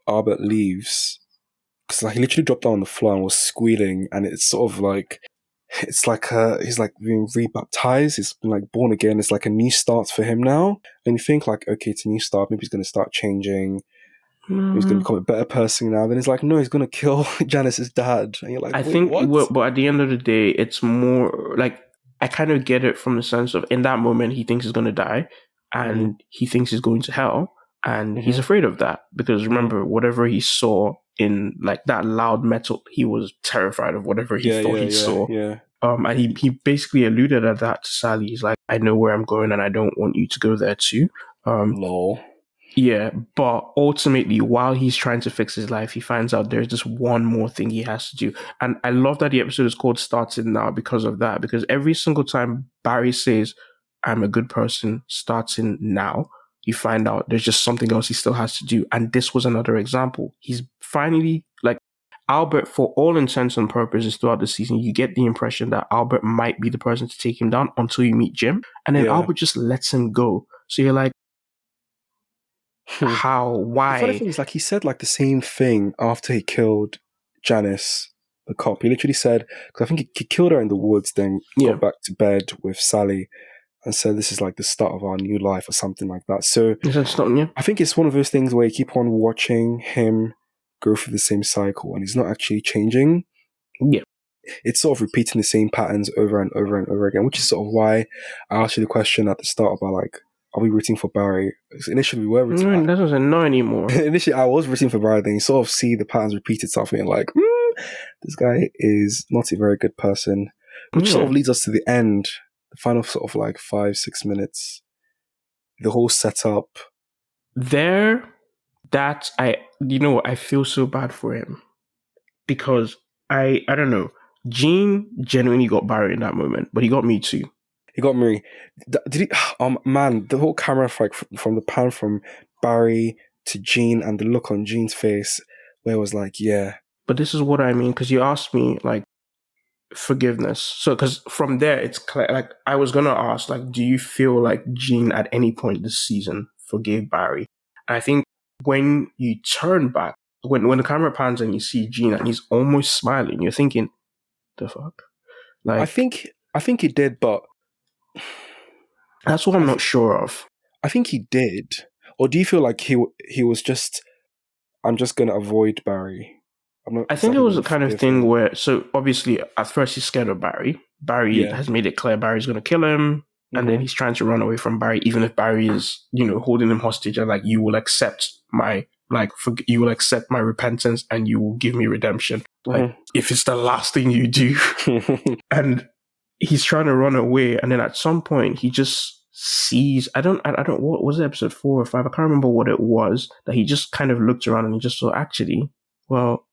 Albert leaves, because like he literally dropped down on the floor and was squealing, and it's sort of like, it's like he's like being rebaptized, he's been like born again, it's like a new start for him now, and you think like, okay, it's a new start, maybe he's going to start changing, he's going to become a better person now. Then he's like, no, he's going to kill Janice's dad, and you're like, I wait, think, what? well, but at the end of the day, it's more like, I kind of get it from the sense of, in that moment, he thinks he's going to die, and he thinks he's going to hell, and he's afraid of that, because remember, whatever he saw in like that loud metal, he was terrified of whatever he thought he saw. And he basically alluded at that to Sally. He's like, I know where I'm going, and I don't want you to go there too. Lol. Yeah, but ultimately, while he's trying to fix his life, he finds out there's just one more thing he has to do. And I love that the episode is called Starting Now because of that. Because every single time Barry says, I'm a good person, starting now, you find out there's just something else he still has to do. And this was another example. He's finally, like, Albert, for all intents and purposes throughout the season, you get the impression that Albert might be the person to take him down until you meet Jim. And then Albert just lets him go. So you're like, how? Why? The funny thing is, like, he said like the same thing after he killed Janice, the cop. He literally said, because I think he killed her in the woods, then got back to bed with Sally and said, this is like the start of our new life or something like that. So I think it's one of those things where you keep on watching him go through the same cycle and he's not actually changing. Yeah. It's sort of repeating the same patterns over and over and over again, which is sort of why I asked you the question at the start about like, are we rooting for Barry? Initially, we were rooting. That doesn't know anymore. Initially, I was rooting for Barry. Then you sort of see the patterns repeat itself, and you're like, this guy is not a very good person. Which sort of leads us to the end, the final sort of like 5-6 minutes, the whole setup. I feel so bad for him because I don't know. Gene genuinely got Barry in that moment, but he got me too. He got me. Did he? Man, the whole camera, like from the pan from Barry to Gene and the look on Gene's face, where it was like, yeah. But this is what I mean, because you asked me like forgiveness. So, because from there it's clear. Like I was gonna ask, like, do you feel like Gene at any point this season forgave Barry? And I think when you turn back, when the camera pans and you see Gene and he's almost smiling, you're thinking, the fuck? Like I think he did, but that's what I'm not sure of. I think he did. Or do you feel like he was just, I'm just going to avoid Barry? I think it was the kind of thing where, so obviously at first he's scared of Barry. Barry has made it clear Barry's going to kill him. And then he's trying to run away from Barry, even if Barry is, holding him hostage and like, you will accept my repentance and you will give me redemption. Like, if it's the last thing you do. And he's trying to run away. And then at some point he just sees, I don't, what was it, episode 4 or 5? I can't remember what it was, that he just kind of looked around and he just saw, actually, well,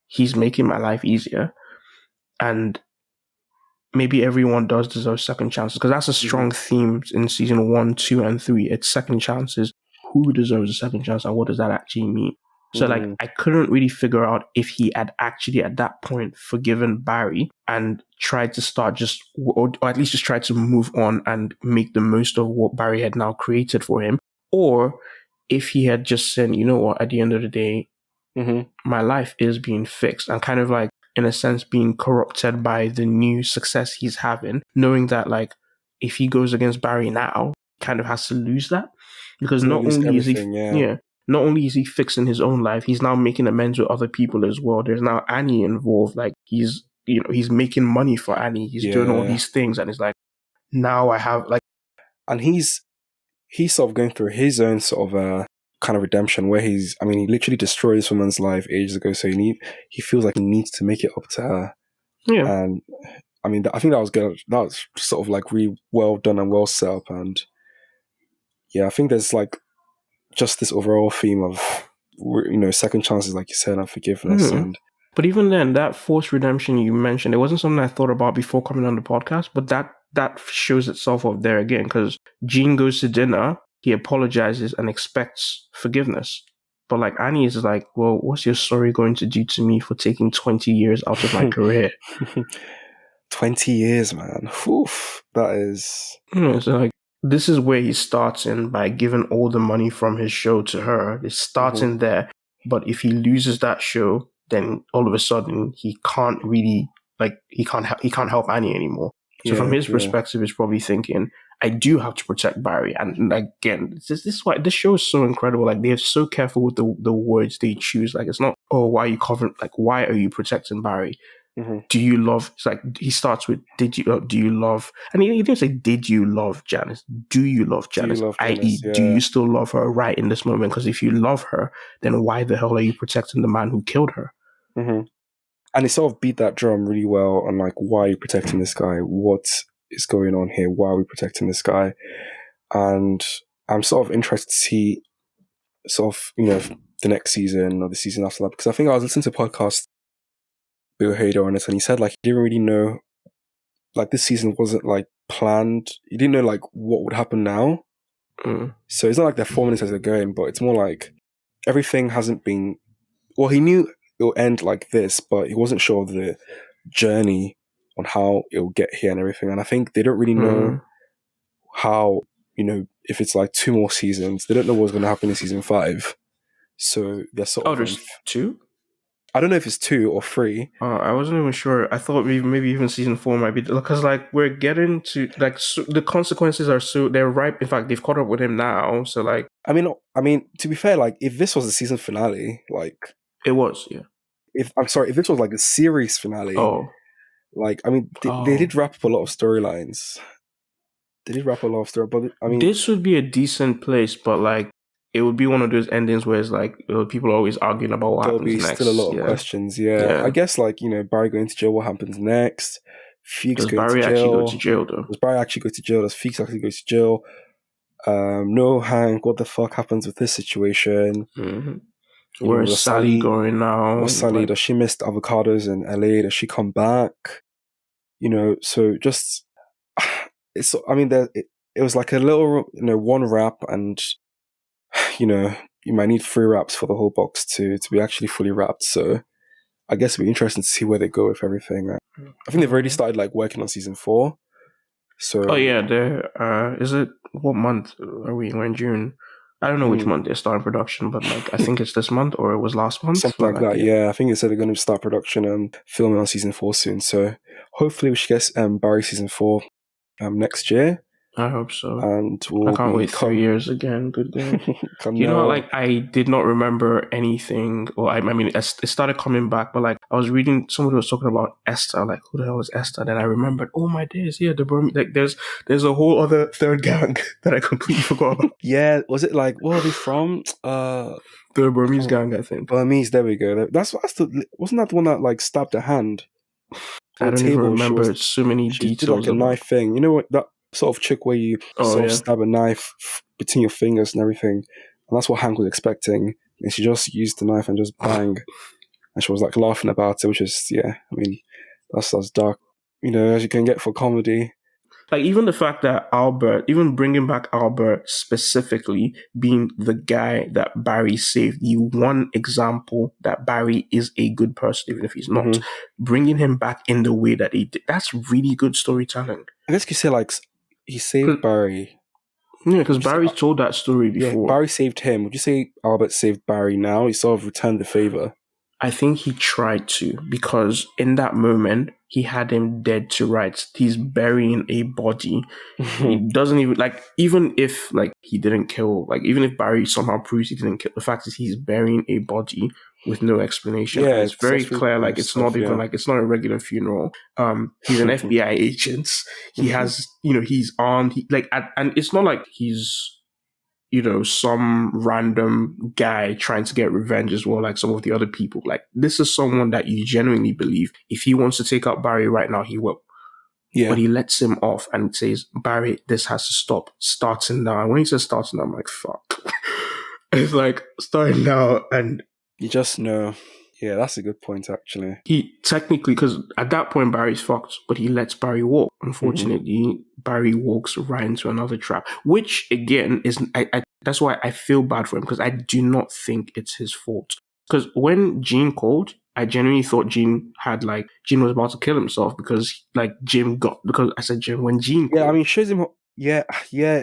he's making my life easier. And maybe everyone does deserve second chances, because that's a strong theme in season 1, 2, and 3. It's second chances. Who deserves a second chance, and what does that actually mean? So, like, I couldn't really figure out if he had actually at that point forgiven Barry and tried to start just, or at least just tried to move on and make the most of what Barry had now created for him, or if he had just said, you know what, at the end of the day, my life is being fixed, and kind of like, in a sense, being corrupted by the new success he's having, knowing that, like, if he goes against Barry now, he kind of has to lose that, because not only is he fixing his own life, he's now making amends with other people as well. There's now Annie involved. Like, he's making money for Annie. He's doing all these things, and it's like, now I have like, and he's sort of going through his own sort of kind of redemption, where he literally destroyed this woman's life ages ago, so he feels like he needs to make it up to her. And I think that was good. That was sort of like really well done and well set up. And I think there's like just this overall theme of, second chances, like you said, and forgiveness. But even then, that forced redemption you mentioned, it wasn't something I thought about before coming on the podcast, but that shows itself up there again, because Gene goes to dinner, he apologizes and expects forgiveness. But like, Annie is like, well, what's your story going to do to me for taking 20 years out of my career? 20 years, man. Oof, that is... So like, this is where he starts in, by giving all the money from his show to her. It's starting there. But if he loses that show, then all of a sudden he can't really, like, he can't help Annie anymore. So from his perspective, he's probably thinking, I do have to protect Barry. And again, this is why this show is so incredible. Like, they're so careful with the words they choose. Like, it's not, oh, why are you covering? Like, why are you protecting Barry? Do you love? It's like, he starts with, do you love? And he didn't say, did you love Janice? Do you love Janice? I.e., do you still love her right in this moment? Because if you love her, then why the hell are you protecting the man who killed her? And he sort of beat that drum really well on, like, why are you protecting this guy? What is going on here? Why are we protecting this guy? And I'm sort of interested to see sort of, the next season or the season after that, because I think I was listening to a podcast, Bill Hader on it, and he said, like, he didn't really know, like, this season wasn't, like, planned. He didn't know, like, what would happen now. So it's not like they're 4 minutes as they're going, but it's more like everything hasn't been, well, he knew it'll end like this, but he wasn't sure of the journey on how it'll get here and everything. And I think they don't really know how, if it's like 2 more seasons, they don't know what's going to happen in season 5. So they're sort of... there's 2? I don't know if it's 2 or 3. I wasn't even sure. I thought maybe even season 4 might be, because like we're getting to like the consequences are they're ripe. In fact, they've caught up with him now. So like, I mean, to be fair, like if this was the season finale, like it was, yeah. If this was like the series finale, like I mean, they did wrap up a lot of storylines. But I mean, this would be a decent place, but like it would be one of those endings where it's like people are always arguing about what happens next. There'll be still a lot of questions. Yeah, I guess like Barry going to jail. What happens next? Fuchs Does Barry actually go to jail though? Does Barry actually go to jail? Does Fuchs actually go to jail? No, Hank. What the fuck happens with this situation? Mm-hmm. Where is Sally going now? What's Sally? Does she miss the avocados in LA? Does she come back? So just it's. I mean, it was like a little, one wrap, and you might need 3 wraps for the whole box to be actually fully wrapped. So I guess it'll be interesting to see where they go with everything. I think they've already started like working on season 4. So is it, what month are we? We're in June. I don't know which month they're starting production, but like I think it's this month or it was last month. Something like that, yeah. I think they said they're going to start production and filming on season 4 soon. So hopefully we should get Barry season 4 next year. I hope so. And I can't wait 3 years again. Good day. Like I did not remember anything, or I mean, it started coming back, but like I was reading, somebody was talking about Esther, like who the hell is Esther? Then I remembered, oh my days, yeah, the Burmese, like there's a whole other third gang that I completely forgot about. Yeah, was it like, where are they from? The Burmese gang, I think. Burmese, there we go. Wasn't that the one that like stabbed her hand? I don't even remember so many details. She did like a knife thing. You know what, that sort of chick where you stab a knife between your fingers and everything, and that's what Hank was expecting, and she just used the knife and just bang, and she was like laughing about it, which is, I mean, that's as dark as you can get for comedy. Like even the fact that even bringing back Albert specifically being the guy that Barry saved, the one example that Barry is a good person, even if he's not, bringing him back in the way that he did, that's really good storytelling. I guess you could say like he saved Barry. Yeah, because Barry's told that story before. Yeah, Barry saved him. Would you say Albert saved Barry now? He sort of returned the favor. I think he tried to, because in that moment, he had him dead to rights. He's burying a body. He doesn't even, like, even if, like, he didn't kill, like, even if Barry somehow proves he didn't kill, the fact is he's burying a body with no explanation. Yeah, it's very clear, like, it's not even, like, it's not a regular funeral. He's an FBI agent. He has, he's armed. And it's not like he's, some random guy trying to get revenge as well, like some of the other people. Like, this is someone that you genuinely believe if he wants to take out Barry right now, he will. Yeah. But he lets him off and says, Barry, this has to stop. Starting now. And when he says starting now, I'm like, fuck. It's like, starting now, and you just know. Yeah, that's a good point, actually. He technically, because at that point, Barry's fucked, but he lets Barry walk. Unfortunately, Barry walks right into another trap, which, again, is that's why I feel bad for him, because I do not think it's his fault. Because when Gene called, I genuinely thought Gene was about to kill himself, because, because I said Jim, when Gene called. Yeah, I mean, shows him... Yeah.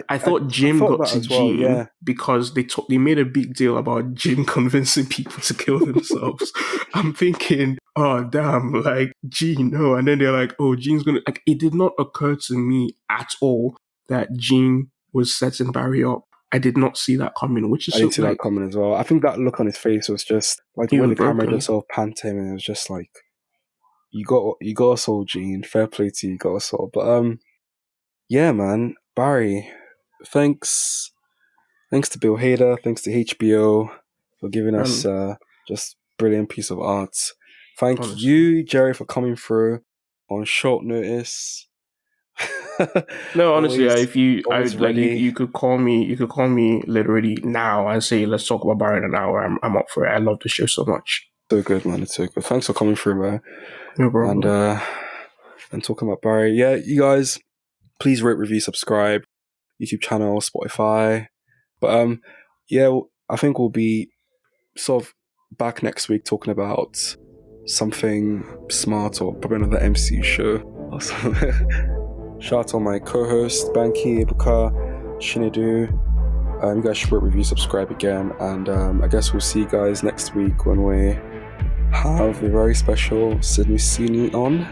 I thought Jim got to Gene because they made a big deal about Jim convincing people to kill themselves. I'm thinking, oh damn, like Gene, no, and then they're like, oh, Gene's gonna, like, it did not occur to me at all that Gene was setting Barry up. I did not see that coming, which is I didn't see that coming as well. I think that look on his face was just like when the camera just sort of panned him, and it was just like, you got us all, Gene. Fair play to you, got us all. But yeah, man, Barry, thanks to Bill Hader, thanks to HBO for giving us just brilliant piece of art. Thank you, Jerry, for coming through on short notice. No, honestly, you could call me literally now and say, let's talk about Barry in an hour. I'm up for it. I love the show so much. So good, man. It's so good. Thanks for coming through, man. No problem. And talking about Barry, yeah, you guys, please rate, review, subscribe, YouTube channel, Spotify. But yeah, I think we'll be sort of back next week talking about something smart or probably another MCU show or something. Shout out to my co-host Banky, Ebuka, Shinedu. You guys should rate, review, subscribe again, and I guess we'll see you guys next week when we have a very special Sydney Sweeney on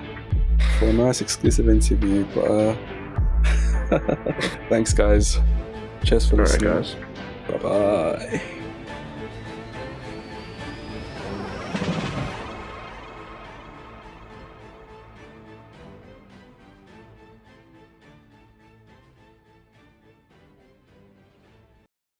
for a nice exclusive interview. But thanks, guys. Cheers for listening. All right, guys. Bye bye.